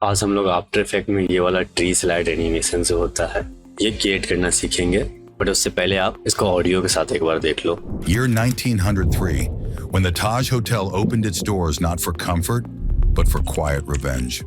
आज हम लोग आफ्टर इफेक्ट में ये वाला ट्री स्लाइड एनिमेशन जो होता है ये क्रिएट करना सीखेंगे, बट उससे पहले आप इसको ऑडियो के साथ एक बार देख लो। Year 1903, when the Taj Hotel opened its doors not for comfort, but for quiet revenge.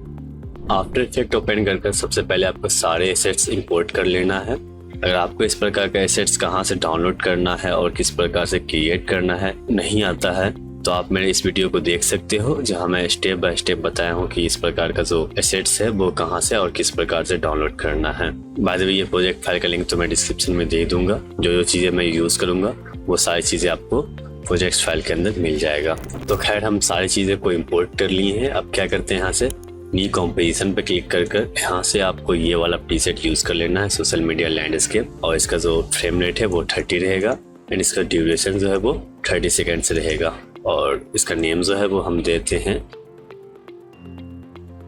After effect open कर सबसे पहले आपको सारे एसेट्स इंपोर्ट कर लेना है। अगर आपको इस प्रकार का एसेट्स कहाँ से डाउनलोड करना है और किस प्रकार से क्रिएट करना है नहीं आता है तो आप मेरे इस वीडियो को देख सकते हो, जहाँ मैं स्टेप बाय स्टेप बताया हूँ कि इस प्रकार का जो एसेट्स है वो कहाँ से और किस प्रकार से डाउनलोड करना है। बाय द वे ये प्रोजेक्ट फाइल का लिंक तो मैं डिस्क्रिप्शन में दे दूंगा। जो चीज़ें मैं यूज़ करूंगा वो सारी चीज़ें आपको प्रोजेक्ट फाइल के अंदर मिल जाएगा। तो खैर हम सारी चीज़ें को इम्पोर्ट कर लिए हैं। अब क्या करते हैं, यहाँ से न्यू कॉम्पोजिशन पे क्लिक कर यहाँ से आपको ये वाला प्रीसेट यूज़ कर लेना है, सोशल मीडिया लैंडस्केप, और इसका जो फ्रेम रेट है वो 30 रहेगा एंड इसका ड्यूरेशन जो है वो 30 सेकेंड्स रहेगा और इसका नेम जो है वो हम देते हैं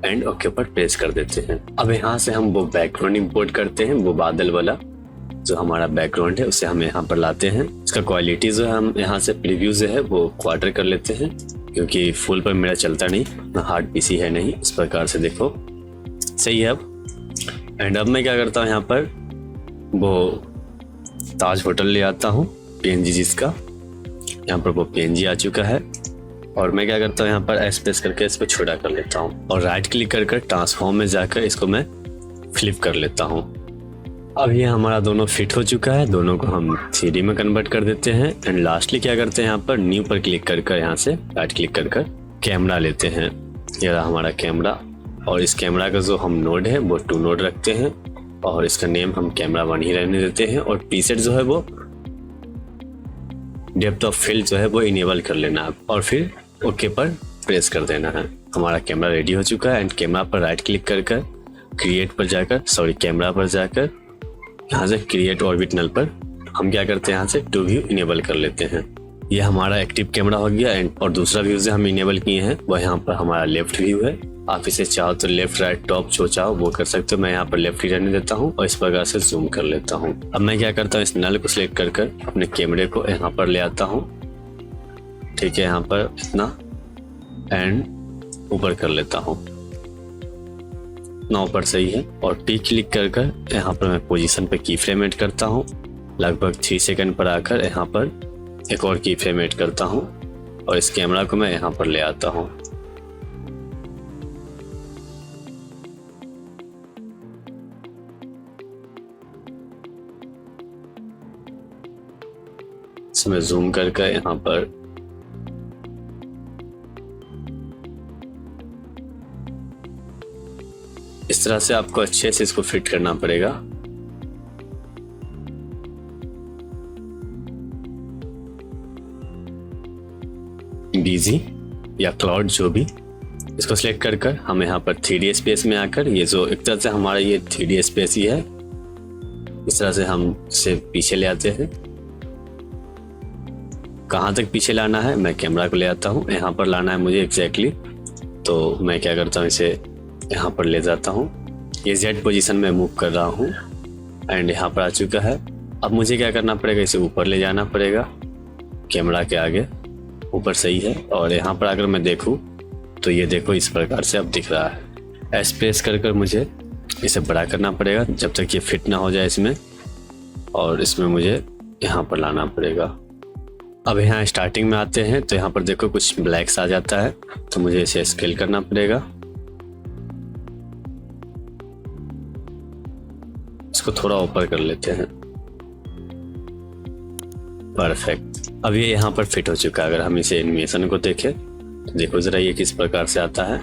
एंड ओके पर प्रेस कर देते हैं। अब यहाँ से हम वो बैकग्राउंड इंपोर्ट करते हैं, वो बादल वाला जो हमारा बैकग्राउंड है उसे हम यहाँ पर लाते हैं। इसका क्वालिटी जो है हम यहाँ से प्रीव्यू जो है वो क्वार्टर कर लेते हैं, क्योंकि फुल पर मेरा चलता नहीं, ना हार्ड पीसी है नहीं। इस प्रकार से देखो सही है। अब एंड अब मैं क्या करता हूँ, यहाँ पर वो ताज होटल ले आता हूँ PNG जिसका, यहाँ पर वो PNG आ चुका है और मैं क्या करता हूँ यहाँ पर एस्पेस करके इसको छोटा कर लेता हूँ और राइट क्लिक कर ट्रांसफॉर्म में जाकर इसको मैं फ्लिप कर लेता हूँ। अब ये हमारा दोनों फिट हो चुका है, दोनों को हम 3D में कन्वर्ट कर देते हैं एंड लास्टली क्या करते हैं, यहाँ पर न्यू पर क्लिक कर यहाँ से राइट क्लिक कर कैमरा लेते हैं। ये रहा हमारा कैमरा और इस कैमरा का जो हम नोड है वो 2 नोड रखते हैं और इसका नेम हम कैमरा 1 ही रहने देते हैं और प्रीसेट जो है वो डेप्थ ऑफ फील्ड जो है वो इनेबल कर लेना है और फिर ओके पर प्रेस कर देना है। हमारा कैमरा रेडी हो चुका है एंड कैमरा पर राइट क्लिक कर क्रिएट पर जाकर कैमरा पर जाकर यहाँ से क्रिएट ऑर्बिटल पर हम क्या करते हैं, यहाँ से 2 व्यू इनेबल कर लेते हैं। ये हमारा एक्टिव कैमरा हो गया एंड और दूसरा व्यू जो हम इनेबल किए हैं वह यहाँ पर हमारा लेफ्ट व्यू है। आप इसे चाहो तो लेफ्ट राइट टॉप जो चाहो वो कर सकते हो। मैं यहाँ पर लेफ्ट ही रहने देता हूँ और इस प्रकार से जूम कर लेता हूँ। अब मैं क्या करता हूँ, इस नल को सिलेक्ट कर अपने कैमरे को यहाँ पर ले आता हूँ, ठीक है, यहाँ पर इतना एंड ऊपर कर लेता हूँ, इतना ऊपर सही है। और टी क्लिक कर यहाँ पर मैं पोजीशन पे की फ्रेम ऐड करता हूँ। लगभग 3 सेकंड पर आकर यहाँ पर एक और की फ्रेम ऐड करता हूँ और इस कैमरा को मैं यहाँ पर ले आता हूँ। इसमें जूम कर यहाँ पर इस तरह से आपको अच्छे से इसको फिट करना पड़ेगा। बीजी या क्लाउड जो भी, इसको सिलेक्ट कर हम यहाँ पर 3D स्पेस में आकर ये जो एक तरह से हमारा ये 3D स्पेस ही है, इस तरह से हम इसे पीछे ले आते हैं। कहाँ तक पीछे लाना है, मैं कैमरा को ले आता हूँ, यहाँ पर लाना है मुझे एग्जैक्टली। तो मैं क्या करता हूँ, इसे यहाँ पर ले जाता हूँ, ये Z पोजीशन में मूव कर रहा हूँ एंड यहाँ पर आ चुका है। अब मुझे क्या करना पड़ेगा, इसे ऊपर ले जाना पड़ेगा कैमरा के आगे, ऊपर सही है। और यहाँ पर अगर मैं देखूँ तो ये देखो इस प्रकार से अब दिख रहा है। एस प्रेस कर मुझे इसे बड़ा करना पड़ेगा जब तक ये फिट ना हो जाए इसमें, और इसमें मुझे यहाँ पर लाना पड़ेगा। अब यहाँ स्टार्टिंग में आते हैं तो यहाँ पर देखो कुछ ब्लैक्स आ जाता है, तो मुझे इसे स्केल करना पड़ेगा। इसको थोड़ा ऊपर कर लेते हैं, परफेक्ट। अब ये यहाँ पर फिट हो चुका है। अगर हम इसे एनिमेशन को देखें तो देखो जरा ये किस प्रकार से आता है।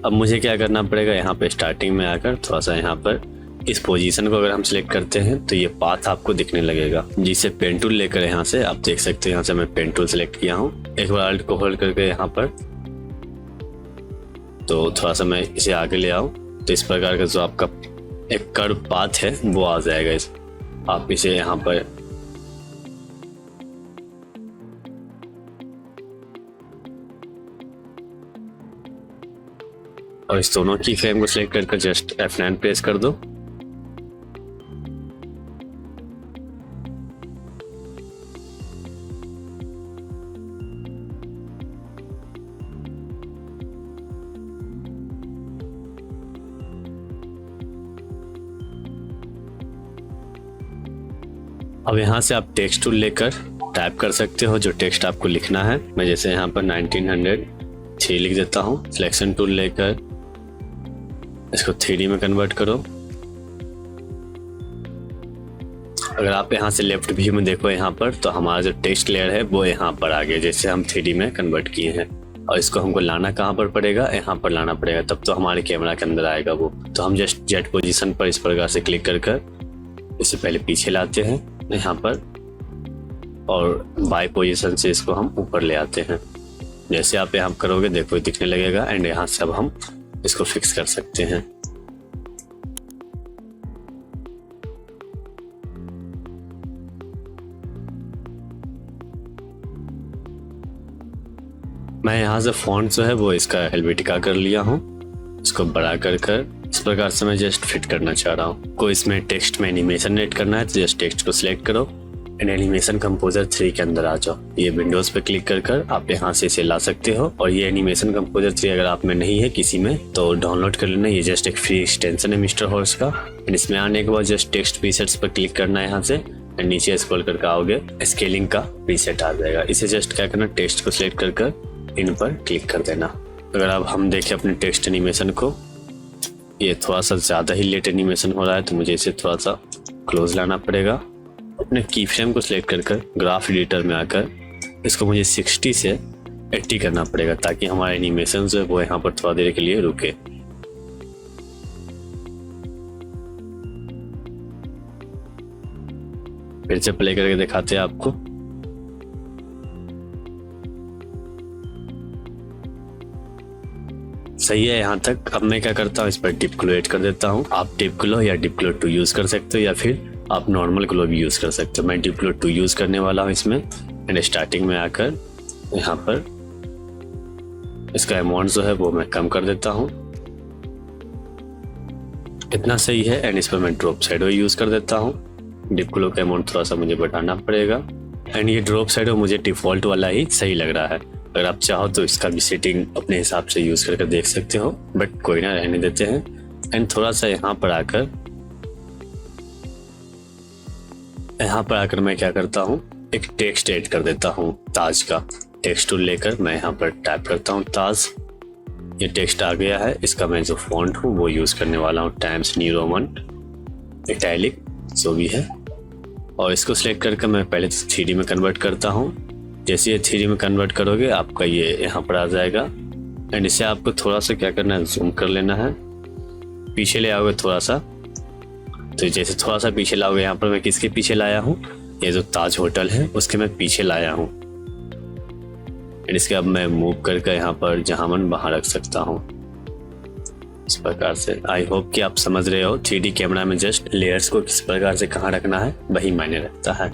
अब मुझे क्या करना पड़ेगा, यहाँ पे स्टार्टिंग में आकर थोड़ा सा यहाँ पर इस पोजीशन को अगर हम सिलेक्ट करते हैं तो ये पाथ आपको दिखने लगेगा, जिसे पेन टूल लेकर यहाँ से आप देख सकते हैं। यहाँ से मैं पेन टूल सिलेक्ट किया हूँ, एक बार अल्ट को होल्ड करके यहाँ पर, तो थोड़ा सा मैं इसे आगे ले आऊँ तो इस प्रकार का जो आपका एक कर्व पाथ है वो आ जाएगा। आप इसे यहाँ पर और इस दोनों की फ्रेम को सिलेक्ट कर जस्ट F9 प्रेस कर दो। अब यहाँ से आप टेक्स्ट टूल लेकर टाइप कर सकते हो जो टेक्स्ट आपको लिखना है। मैं जैसे यहाँ पर 1903 लिख देता हूँ। सिलेक्शन टूल लेकर इसको 3D में कन्वर्ट करो। अगर आप यहाँ से लेफ्ट व्यू में देखो यहाँ पर, तो हमारा जो टेक्स्ट लेयर है वो यहाँ पर आ गया, जैसे हम 3D में कन्वर्ट किए हैं। और इसको हमको लाना कहाँ पर पड़ेगा, यहाँ पर लाना पड़ेगा, तब तो हमारे कैमरा के अंदर आएगा वो। तो हम जस्ट जेट पोजीशन पर इस प्रकार से क्लिक कर इससे पहले पीछे लाते हैं यहाँ पर, और बाई पोजीशन से इसको हम ऊपर ले आते हैं। जैसे आप यहाँ करोगे देखो दिखने लगेगा। एंड यहाँ से अब हम इसको फिक्स कर सकते हैं। मैं यहाँ से फॉन्ट जो है वो इसका हेल्वेटिका कर लिया हूँ। इसको बड़ा कर इस प्रकार से मैं जस्ट फिट करना चाह रहा हूँ। को इसमें टेक्स्ट में एनिमेशन ऐड करना है तो जस्ट टेक्स्ट को सिलेक्ट करो एंड एनिमेशन कंपोजर 3 के अंदर आ जाओ। ये विंडोज पे क्लिक कर आप यहाँ से इसे ला सकते हो। और ये एनिमेशन कंपोजर 3 अगर आप में नहीं है किसी में तो डाउनलोड कर लेना। ये जस्ट एक फ्री एक्सटेंशन है मिस्टर हॉर्स का। एंड इसमें आने के बाद जस्ट टेक्स्ट प्रीसेट्स पर क्लिक करना है यहाँ से, एंड नीचे स्क्रॉल करके आओगे स्केलिंग का प्रीसेट आ जाएगा। इसे जस्ट क्या करना, टेक्स्ट को सिलेक्ट कर इन पर क्लिक कर देना। अगर अब हम देखें अपने टेक्स्ट एनिमेशन को, ये थोड़ा सा ज़्यादा ही लेट एनिमेशन हो रहा है तो मुझे इसे थोड़ा सा क्लोज लाना पड़ेगा। अपने की फ्रेम को सिलेक्ट कर ग्राफ एडिटर में आकर इसको मुझे 60 से 80 करना पड़ेगा ताकि हमारा एनिमेशन जो है वो यहाँ पर थोड़ा देर के लिए रुके। फिर से प्ले करके दिखाते हैं आपको। सही है यहाँ तक। अब मैं क्या करता हूँ, इस पर डिप ग्लो ऐड कर देता हूँ। आप डिप ग्लो या डिप ग्लो 2 यूज कर सकते हो या फिर आप नॉर्मल ग्लो भी यूज कर सकते हो। मैं डिप ग्लो 2 यूज करने वाला हूँ इसमें। एंड स्टार्टिंग में आकर यहाँ पर इसका अमाउंट जो है वो मैं कम कर देता हूँ, इतना सही है। एंड इस पर मैं ड्रॉप शैडो यूज कर देता हूँ। डिप ग्लो का अमाउंट थोड़ा सा मुझे बढ़ाना पड़ेगा। एंड ये ड्रॉप शैडो मुझे डिफॉल्ट वाला ही सही लग रहा है। अगर आप चाहो तो इसका भी सेटिंग अपने हिसाब से यूज करके देख सकते हो, बट कोई ना, रहने देते हैं। एंड थोड़ा सा यहाँ पर आकर मैं क्या करता हूँ, एक टेक्स्ट ऐड कर देता हूँ ताज का। टेक्स्ट टूल लेकर मैं यहाँ पर टाइप करता हूँ ताज। ये टेक्स्ट आ गया है। इसका मैं जो फॉन्ट हूँ वो यूज करने वाला हूँ टाइम्स न्यू रोमन इटैलिक जो भी है। और इसको सिलेक्ट करके मैं पहले 3D में कन्वर्ट करता हूँ। जैसे ये 3D में कन्वर्ट करोगे आपका ये यहाँ पर आ जाएगा। एंड इसे आपको थोड़ा सा क्या करना है, जूम कर लेना है, पीछे ले आओगे थोड़ा सा। तो जैसे थोड़ा सा पीछे लाओगे, यहाँ पर मैं किसके पीछे लाया हूँ, ये जो ताज होटल है उसके मैं पीछे लाया हूँ। एंड इसके अब मैं मूव करके यहाँ पर जहाँ मन वहाँ रख सकता हूँ इस प्रकार से। आई होप कि आप समझ रहे हो 3D कैमरा में जस्ट लेयर्स को किस प्रकार से कहाँ रखना है वही मायने रखता है।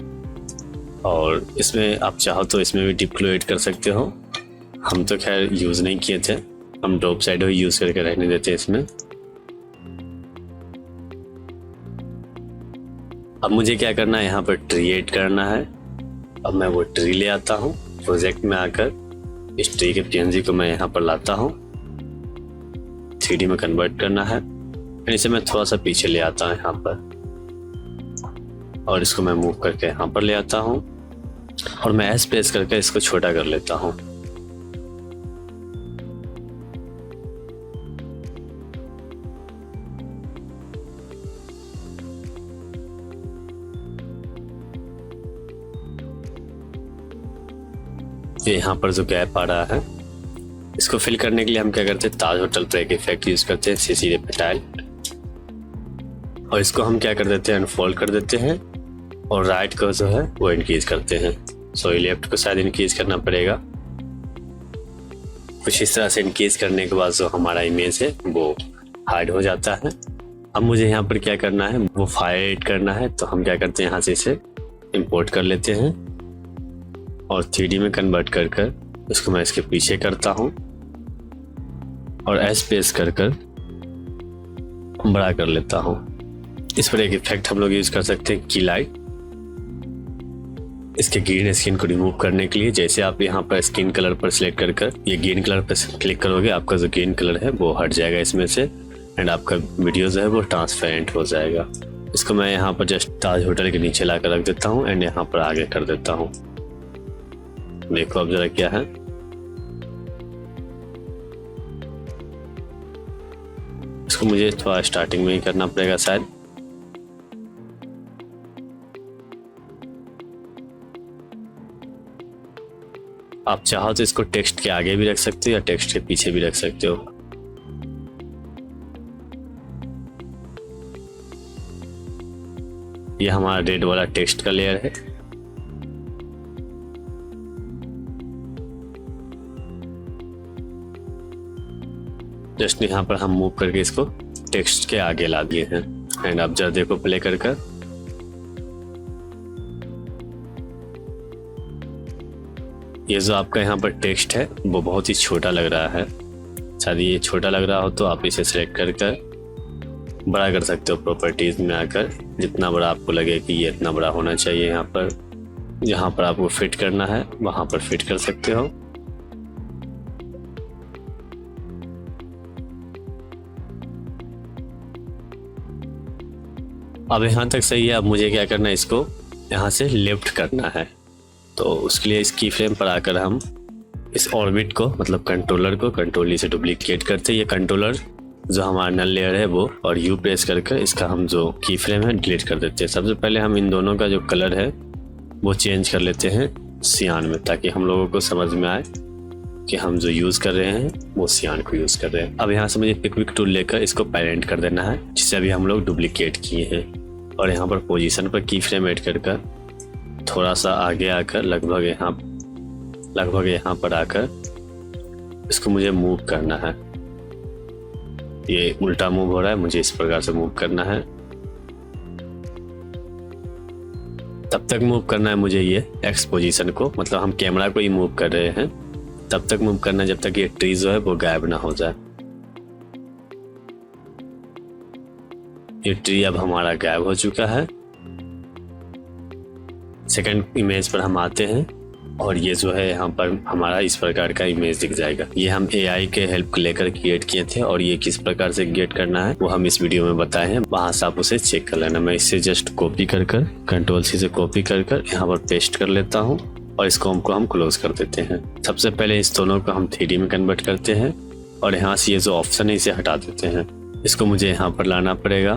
और इसमें आप चाहो तो इसमें भी डिप ग्लो ऐड कर सकते हो। हम तो खैर यूज नहीं किए थे, हम ड्रॉप शैडो ही यूज करके रहने देते हैं इसमें। अब मुझे क्या करना है, यहाँ पर ट्री ऐड करना है। अब मैं वो ट्री ले आता हूँ। प्रोजेक्ट में आकर इस ट्री के PNG को मैं यहाँ पर लाता हूँ। 3D में कन्वर्ट करना है। फिर इसे मैं थोड़ा सा पीछे ले आता हूँ यहाँ पर, और इसको मैं मूव करके यहाँ पर ले आता हूँ और मैं एस प्रेस करके इसको छोटा कर लेता हूँ। ये यहाँ पर जो गैप आ रहा है इसको फिल करने के लिए हम क्या करते हैं, ताज होटल पर एक इफेक्ट यूज करते हैं, CC रेपेटाइल। और इसको हम क्या कर देते हैं, अनफोल्ड कर देते हैं और राइट को जो है वो इंक्रीज करते हैं। सो लेफ्ट को शायद इंक्रीज करना पड़ेगा। कुछ इस तरह से इंक्रीज करने के बाद जो हमारा इमेज है वो हाइड हो जाता है। अब मुझे यहाँ पर क्या करना है, वो फाइल एड करना है। तो हम क्या करते हैं, यहाँ से इसे इंपोर्ट कर लेते हैं और 3D में कन्वर्ट कर इसको मैं इसके पीछे करता हूँ और एस प्रेस कर बड़ा कर लेता हूँ। इस पर एक इफेक्ट हम लोग यूज कर सकते हैं, की लाइट। इसके ग्रीन स्किन को रिमूव करने के लिए जैसे आप यहाँ पर स्किन कलर पर सिलेक्ट कर ये ग्रीन कलर पर क्लिक करोगे, आपका जो ग्रीन कलर है वो हट जाएगा इसमें से। एंड आपका वीडियो जो है वो ट्रांसपेरेंट हो जाएगा। इसको मैं यहाँ पर जस्ट ताज होटल के नीचे ला कर रख देता हूँ एंड यहाँ पर आगे कर देता हूँ। देखो अब जरा क्या है, इसको मुझे थोड़ा स्टार्टिंग में ही करना पड़ेगा शायद। आप चाहो तो इसको टेक्स्ट के आगे भी रख सकते हो या टेक्स्ट के पीछे भी रख सकते हो। ये हमारा रेड वाला टेक्स्ट का लेयर है। जस्ट यहाँ पर हम मूव करके इसको टेक्स्ट के आगे ला दिए हैं एंड अब जरा देखो प्ले कर कर, ये जो आपका यहाँ पर टेक्स्ट है वो बहुत ही छोटा लग रहा है। शायद ये छोटा लग रहा हो तो आप इसे सिलेक्ट कर कर बड़ा कर सकते हो प्रॉपर्टीज में आकर, जितना बड़ा आपको लगे कि ये इतना बड़ा होना चाहिए। यहाँ पर जहाँ पर आपको फिट करना है वहां पर फिट कर सकते हो। अब यहाँ तक सही है। अब मुझे क्या करना है, इसको यहाँ से लेफ्ट करना है। तो उसके लिए इस की फ्रेम पर आकर हम इस ऑर्बिट को, मतलब कंट्रोलर को कंट्रोल ई से डुप्लीकेट करते हैं। ये कंट्रोलर जो हमारा नल लेयर है वो, और यू प्रेस करके इसका हम जो की फ्रेम है डिलीट कर देते हैं। सबसे पहले हम इन दोनों का जो कलर है वो चेंज कर लेते हैं सियान में, ताकि हम लोगों को समझ में आए कि हम जो यूज़ कर रहे हैं वो सियान को यूज़ कर रहे हैं। अब यहाँ से मुझे पिक टूल लेकर इसको पेरेंट कर देना है, जिसे अभी हम लोग डुप्लीकेट किए हैं। और यहाँ पर पोजीशन पर की फ्रेम ऐड कर थोड़ा सा आगे आकर लगभग यहाँ पर आकर इसको मुझे मूव करना है। ये उल्टा मूव हो रहा है, मुझे इस प्रकार से मूव करना है। तब तक मूव करना है मुझे ये एक्स पोजीशन को, मतलब हम कैमरा को ही मूव कर रहे हैं, तब तक मूव करना है जब तक ये ट्री जो है वो गायब ना हो जाए। ये ट्री अब हमारा गायब हो चुका है। सेकंड इमेज पर हम आते हैं और ये जो है यहाँ पर हमारा इस प्रकार का इमेज दिख जाएगा। ये हम AI के हेल्प लेकर क्रिएट किए थे और ये किस प्रकार से क्रिएट करना है वो हम इस वीडियो में बताए हैं, वहां से आप उसे चेक कर लेना। मैं इससे जस्ट कॉपी कर कंट्रोल C से कॉपी कर यहाँ पर पेस्ट कर लेता हूँ और इस कॉम को हम क्लोज कर देते हैं। सबसे पहले इस दोनों को हम 3D में कन्वर्ट करते हैं और यहाँ से ये जो ऑप्शन है इसे हटा देते हैं। इसको मुझे यहाँ पर लाना पड़ेगा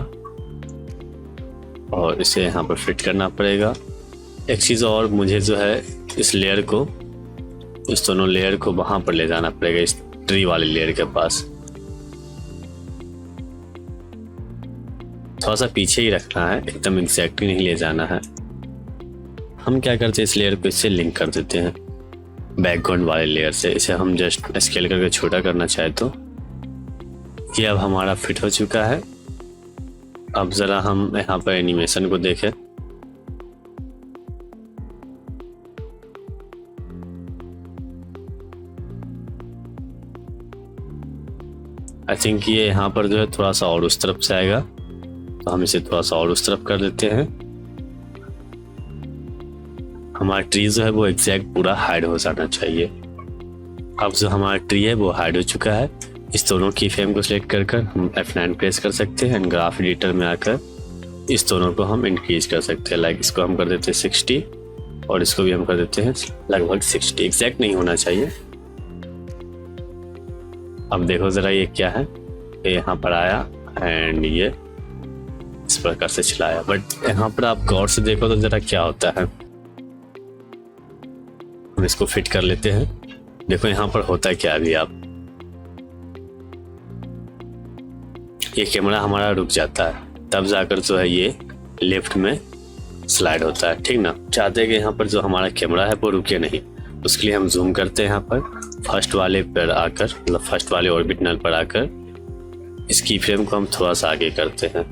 और इसे यहाँ पर फिट करना पड़ेगा। एक चीज़ और, मुझे जो है इस लेयर को, इस दोनों लेयर को वहां पर ले जाना पड़ेगा, इस ट्री वाले लेयर के पास। थोड़ा सा पीछे ही रखना है, एकदम एग्जैक्टली नहीं ले जाना है। हम क्या करते हैं, इस लेयर को इससे लिंक कर देते हैं बैकग्राउंड वाले लेयर से। इसे हम जस्ट स्केल करके छोटा करना चाहे तो ये अब हमारा फिट हो चुका है। अब जरा हम यहाँ पर एनिमेशन को देखें। आई थिंक ये यहाँ पर जो है थोड़ा सा और उस तरफ से आएगा, तो हम इसे थोड़ा सा और उस तरफ कर देते हैं। हमारा ट्री जो है वो एग्जैक्ट पूरा हाइड हो जाना चाहिए। अब जो हमारा ट्री है वो हाइड हो चुका है। इस दोनों की फ्रेम को सिलेक्ट कर हम F9 प्रेस कर सकते हैं एंड ग्राफ एडिटर में आकर इस दोनों को हम इंक्रीज कर सकते हैं। लाइक इसको हम कर देते हैं 60 और इसको भी हम कर देते हैं लगभग 60। एग्जैक्ट नहीं होना चाहिए। अब देखो जरा ये क्या है, ये यहाँ पर आया एंड ये इस प्रकार से चलाया। बट यहाँ पर आप गौर से देखो तो जरा क्या होता है। हम इसको फिट कर लेते हैं। देखो यहाँ पर होता है क्या, अभी आप ये कैमरा हमारा रुक जाता है, तब जाकर जो है ये लेफ्ट में स्लाइड होता है, ठीक ना। चाहते हैं कि यहाँ पर जो हमारा कैमरा है वो रुके नहीं, उसके लिए हम जूम करते हैं। यहाँ पर फर्स्ट वाले पर आकर, मतलब फर्स्ट वाले ऑर्बिट नल पर आकर इस की फ्रेम को हम थोड़ा सा आगे करते हैं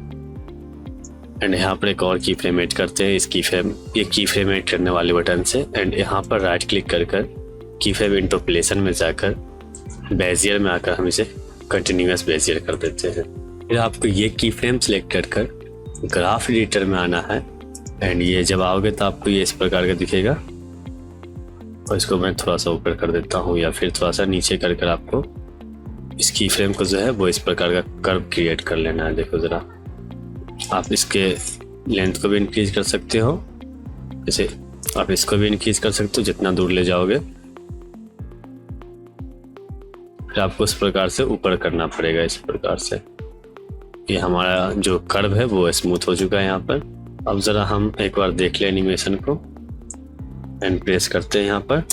एंड यहाँ पर एक और की फ्रेम ऐड करते हैं। इस की फ्रेम, ये की फ्रेम ऐड करने वाले बटन से एंड यहाँ पर राइट क्लिक कर की फ्रेम इंटरपोलेशन में जाकर बेजियर में आकर हम इसे कंटिन्यूअस बेजियर कर देते हैं। फिर आपको ये की फ्रेम सिलेक्ट कर ग्राफ एडिटर में आना है एंड ये जब आओगे तो आपको ये इस प्रकार का दिखेगा। और इसको मैं थोड़ा सा ऊपर कर देता हूँ या फिर थोड़ा सा नीचे कर आपको इस की फ्रेम को जो है वो इस प्रकार का कर्व क्रिएट कर लेना है। देखो जरा आप इसके लेंथ को भी इंक्रीज कर सकते हो, जैसे आप इसको भी इंक्रीज कर सकते हो जितना दूर ले जाओगे। फिर आपको इस प्रकार से ऊपर करना पड़ेगा, इस प्रकार से। ये हमारा जो कर्व है वो स्मूथ हो चुका है यहाँ पर। अब ज़रा हम एक बार देख लें एनिमेशन को, एंड प्रेस करते हैं यहाँ पर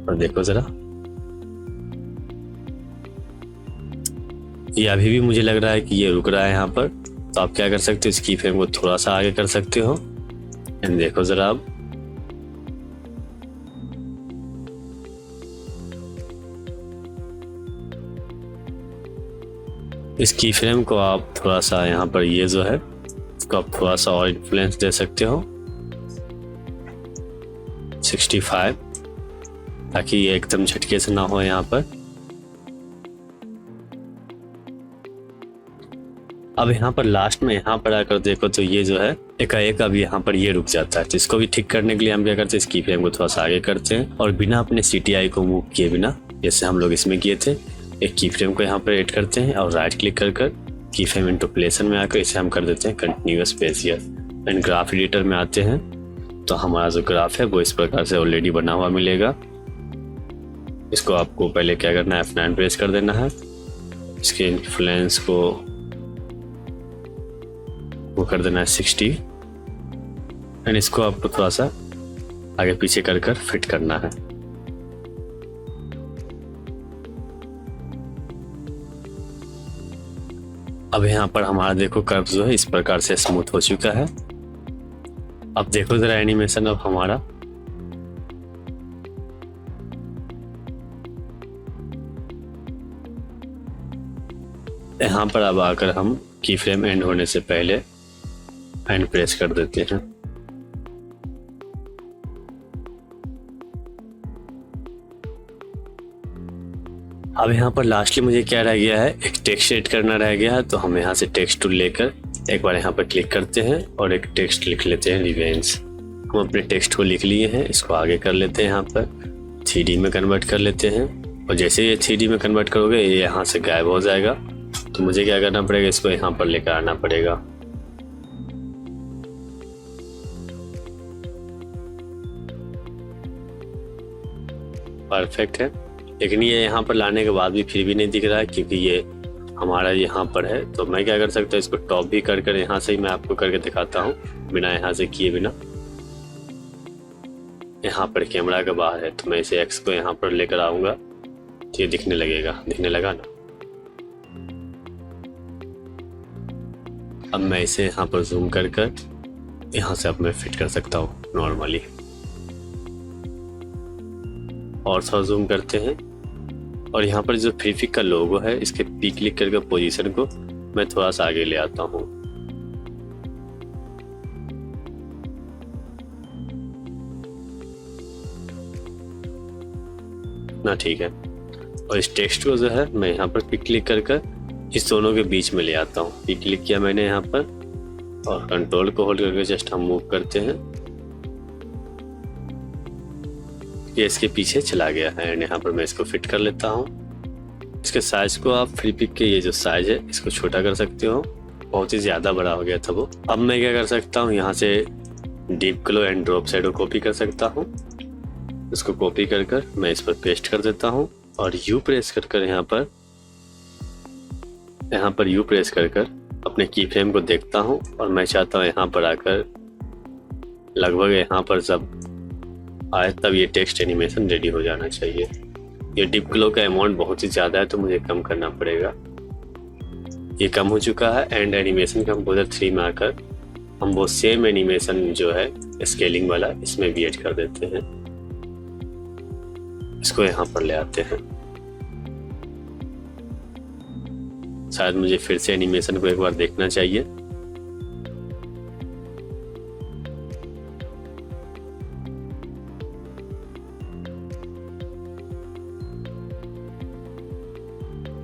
और देखो ज़रा, ये अभी भी मुझे लग रहा है कि ये रुक रहा है यहाँ पर। तो आप क्या कर सकते हो, इस की फ्रेम को थोड़ा सा आगे कर सकते हो, एंड देखो ज़रा आप, इस की फ्रेम को आप थोड़ा सा यहाँ पर, ये जो है इसको आप थोड़ा सा और इन्फ्लुएंस दे सकते हो 65, ताकि ये एकदम झटके से ना हो यहाँ पर। अब यहाँ पर लास्ट में यहाँ पर आकर देखो तो ये जो है एकाएक अब यहाँ पर ये रुक जाता है। तो इसको भी ठीक करने के लिए हम क्या करते हैं, इस की फ्रेम को थोड़ा सा आगे करते हैं और बिना अपने CTI को मूव किए बिना, जैसे हम लोग इसमें किए थे, एक की फ्रेम को यहाँ पर ऐड करते हैं और राइट क्लिक कर कर की फ्रेम इंटरपोलेशन में आकर इसे हम कर देते हैं continuous Bezier. And graph editor में आते हैं तो हमारा जो ग्राफ है वो इस प्रकार से ऑलरेडी बना हुआ मिलेगा। इसको आपको पहले क्या करना है, F9 प्रेस कर देना है, इसके इन्फ्लुएंस को वो कर देना है 60, एंड इसको आपको थोड़ा सा आगे पीछे कर कर फिट करना है। अब यहाँ पर हमारा देखो कर्व जो है इस प्रकार से स्मूथ हो चुका है। अब देखो जरा एनिमेशन अब हमारा, यहाँ पर अब आकर हम की फ्रेम एंड होने से पहले एंड प्रेस कर देते हैं। अब यहाँ पर लास्टली मुझे क्या रह गया है, एक टेक्स्ट एड करना रह गया है। तो हम यहाँ से टेक्स्ट टूल लेकर एक बार यहाँ पर क्लिक करते हैं और एक टेक्स्ट लिख लेते हैं, रिवेंज। हम अपने टेक्स्ट को लिख लिए हैं, इसको आगे कर लेते हैं, यहाँ पर 3D में कन्वर्ट कर लेते हैं। और जैसे ये 3D में कन्वर्ट करोगे ये यहाँ से गायब हो जाएगा। तो मुझे क्या करना पड़ेगा, इसको यहाँ पर लेकर आना पड़ेगा। परफेक्ट है, लेकिन ये यहाँ पर लाने के बाद भी फिर भी नहीं दिख रहा है, क्योंकि ये हमारा यहाँ पर है। तो मैं क्या कर सकता हूँ, इसको टॉप भी कर कर यहाँ से ही मैं आपको करके दिखाता हूँ, बिना यहाँ से किए बिना। यहाँ पर कैमरा के बाहर है तो मैं इसे एक्स को यहाँ पर लेकर आऊँगा तो ये दिखने लगेगा, दिखने लगा ना। अब मैं इसे यहाँ पर जूम कर कर यहाँ से अब मैं फिट कर सकता हूँ नॉर्मली। और थोड़ा जूम करते हैं और यहाँ पर जो फ्रीफिक का लोगो है इसके पी क्लिक करके पोजीशन को मैं थोड़ा सा आगे ले आता हूँ। ना ठीक है। और इस टेक्स्ट को जो है मैं यहाँ पर पी क्लिक कर कर इस दोनों के बीच में ले आता हूँ। पी क्लिक किया मैंने यहाँ पर और कंट्रोल को होल्ड करके जस्ट हम मूव करते हैं, ये इसके पीछे चला गया है। एंड यहाँ पर मैं इसको फिट कर लेता हूँ। इसके साइज को आप फ्री पिक के ये जो साइज है इसको छोटा कर सकते हो, बहुत ही ज़्यादा बड़ा हो गया था वो। अब मैं क्या कर सकता हूँ, यहाँ से deep glow and drop shadow copy कर सकता हूँ। इसको कॉपी कर कर मैं इस पर पेस्ट कर देता हूँ और यू प्रेस कर कर यहाँ पर यू प्रेस कर कर अपने की फ्रेम को देखता हूँ और मैं चाहता हूँ यहाँ पर आकर लगभग यहाँ पर जब आए तब ये टेक्स्ट एनिमेशन रेडी हो जाना चाहिए। ये डीप ग्लो का अमाउंट बहुत ही ज़्यादा है तो मुझे कम करना पड़ेगा। ये कम हो चुका है एंड एनिमेशन कंपोजर 3 में आकर हम वो सेम एनिमेशन जो है स्केलिंग वाला इसमें भी ऐड कर देते हैं। इसको यहाँ पर ले आते हैं। शायद मुझे फिर से एनिमेशन को एक बार देखना चाहिए।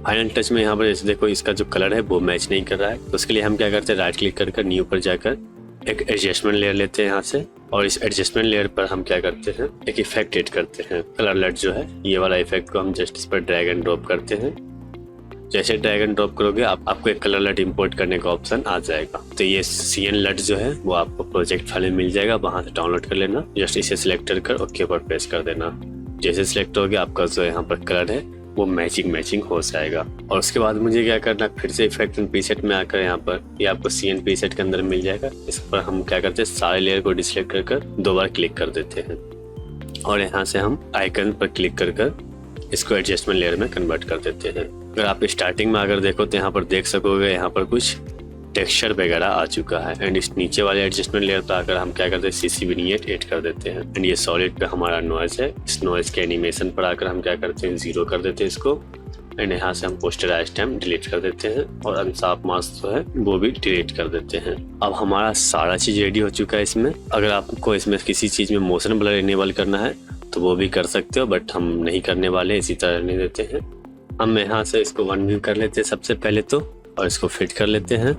फाइनल टच में यहाँ पर जैसे देखो इसका जो कलर है वो मैच नहीं कर रहा है, तो उसके लिए हम क्या करते हैं, राइट क्लिक कर कर न्यू पर जाकर एक एडजस्टमेंट लेयर लेते हैं यहाँ से और इस एडजस्टमेंट लेयर पर हम क्या करते हैं, एक इफेक्ट ऐड करते हैं। कलर लाइट जो है ये वाला इफेक्ट को हम जस्ट इस पर ड्रैग एंड ड्रॉप करते हैं जैसे ड्रैग एंड ड्रॉप करोगे आपको एक कलर लट इंपोर्ट करने का ऑप्शन आ जाएगा। तो ये CN लट जो है वो आपको प्रोजेक्ट फाइल में मिल जाएगा, वहां से डाउनलोड कर लेना। जस्ट इसे सिलेक्ट कर ओके पर प्रेस कर देना। जैसे सिलेक्ट हो गया आपका जो यहाँ पर कलर है वो मैचिंग हो जाएगा। और उसके बाद मुझे क्या करना, फिर से इफेक्ट एंड प्रीसेट में आकर यहाँ पर ये आपको CN प्रीसेट के अंदर मिल जाएगा। इस पर हम क्या करते हैं, सारे लेयर को डिसलेक्ट कर 2 बार क्लिक कर देते हैं और यहाँ से हम आइकन पर क्लिक कर इसको एडजस्टमेंट लेयर में कन्वर्ट कर देते हैं। अगर आप स्टार्टिंग में अगर देखो तो यहाँ पर देख सकोगे यहाँ पर कुछ टेक्सचर वगैरह आ चुका है। एंड इस नीचे वाले एडजस्टमेंट लेयर पर आकर हम क्या करते हैं, CC विग्नेट ऐड कर देते हैं। एंड ये सॉलिड पे हमारा नॉइज है, इस नॉइज के एनिमेशन पर आकर हम क्या करते हैं, 0 कर देते हैं इसको। एंड यहाँ से हम पोस्टराइज टाइम डिलीट कर देते हैं और अनशार्प मास्क जो है वो भी डिलीट कर देते हैं। अब हमारा सारा चीज रेडी हो चुका है इसमें। अगर आपको इसमें किसी चीज में मोशन ब्लर इनेबल करना है तो वो भी कर सकते हो, बट हम नहीं करने वाले, इसी तरह रहने देते हैं। हम यहाँ से इसको 1 व्यू कर लेते हैं सबसे पहले तो, और इसको फिट कर लेते हैं।